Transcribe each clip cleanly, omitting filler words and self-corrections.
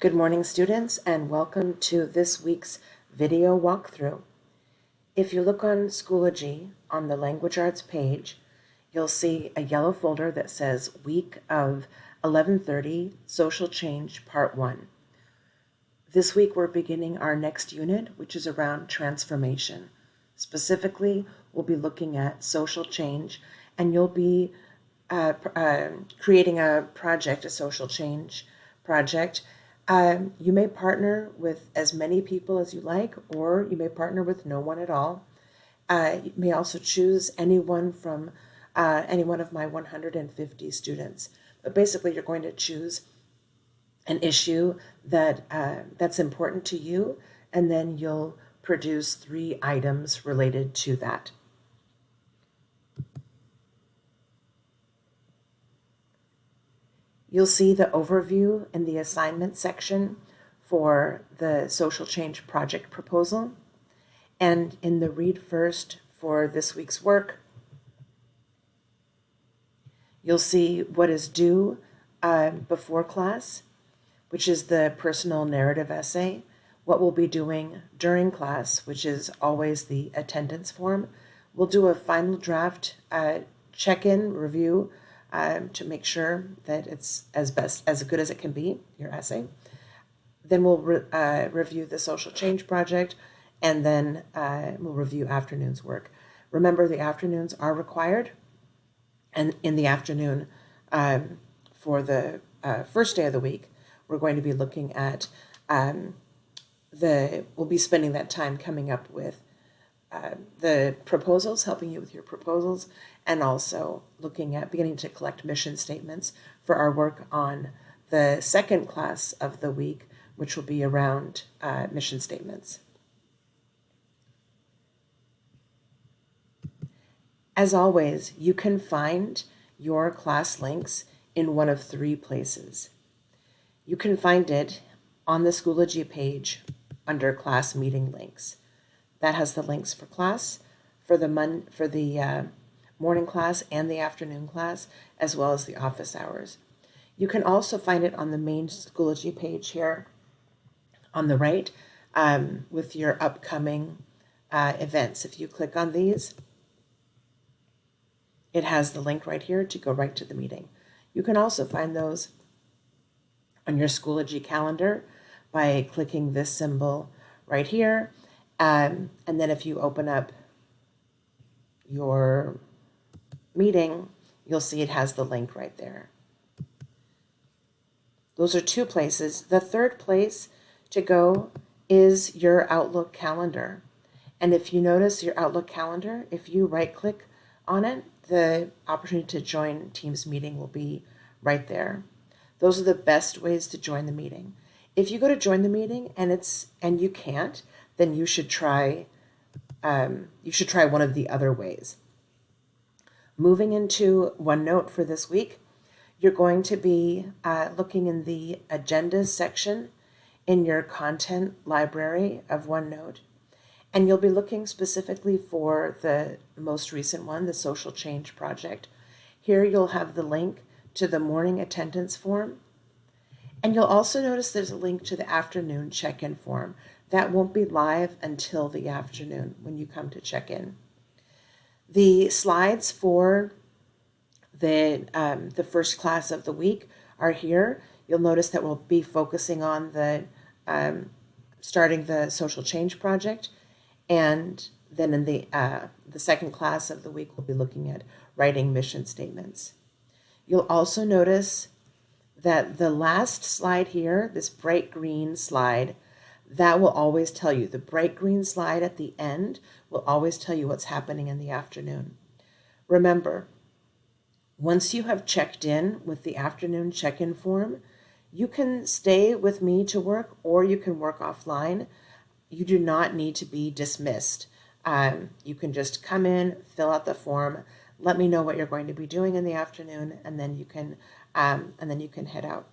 Good morning, students, and welcome to this week's video walkthrough. If you look on Schoology on the Language Arts page, you'll see a yellow folder that says Week of 11:30 Social Change Part 1. This week we're beginning our next unit, which is around transformation. Specifically, we'll be looking at social change, and you'll be creating a project, a social change project. You may partner with as many people as you like, or you may partner with no one at all. You may also choose anyone from any one of my 150 students. But basically, you're going to choose an issue that's important to you, and then you'll produce 3 items related to that. You'll see the overview in the assignment section for the social change project proposal. And in the read first for this week's work, you'll see what is due before class, which is the personal narrative essay, what we'll be doing during class, which is always the attendance form. We'll do a final draft check-in review to make sure that it's as good as it can be, your essay. Then we'll review the social change project, and then we'll review afternoon's work. Remember, the afternoons are required, and in the afternoon for the first day of the week, we're going to be looking at we'll be spending that time coming up with the proposals, helping you with your proposals, and also looking at beginning to collect mission statements for our work on the second class of the week, which will be around mission statements. As always, you can find your class links in one of 3 places. You can find it on the Schoology page under class meeting links. That has the links for class, for the morning class and the afternoon class, as well as the office hours. You can also find it on the main Schoology page here on the right with your upcoming events. If you click on these, it has the link right here to go right to the meeting. You can also find those on your Schoology calendar by clicking this symbol right here. And then if you open up your meeting, you'll see it has the link right there. Those are 2 places. The third place to go is your Outlook calendar. And if you notice your Outlook calendar, if you right-click on it, the opportunity to join Teams meeting will be right there. Those are the best ways to join the meeting. If you go to join the meeting and you can't, then you should try one of the other ways. Moving into OneNote for this week, you're going to be looking in the agendas section in your content library of OneNote, and you'll be looking specifically for the most recent one, the social change project. Here you'll have the link to the morning attendance form, and you'll also notice there's a link to the afternoon check-in form. That won't be live until the afternoon when you come to check in. The slides for the first class of the week are here. You'll notice that we'll be focusing on the starting the social change project, and then in the second class of the week, we'll be looking at writing mission statements. You'll also notice that the last slide here, this bright green slide, that will always tell you, the bright green slide at the end will always tell you what's happening in the afternoon. Remember, once you have checked in with the afternoon check-in form, you can stay with me to work, or you can work offline. You do not need to be dismissed. You can just come in, fill out the form, let me know what you're going to be doing in the afternoon, and then you can head out.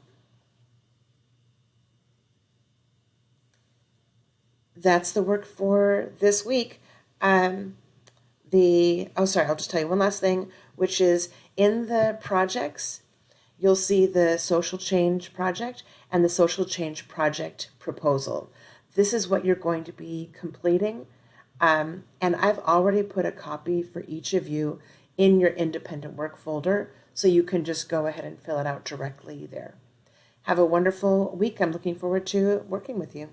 That's the work for this week. I'll just tell you one last thing, which is in the projects, you'll see the social change project and the social change project proposal. This is what you're going to be completing. And I've already put a copy for each of you in your independent work folder, so you can just go ahead and fill it out directly there. Have a wonderful week. I'm looking forward to working with you.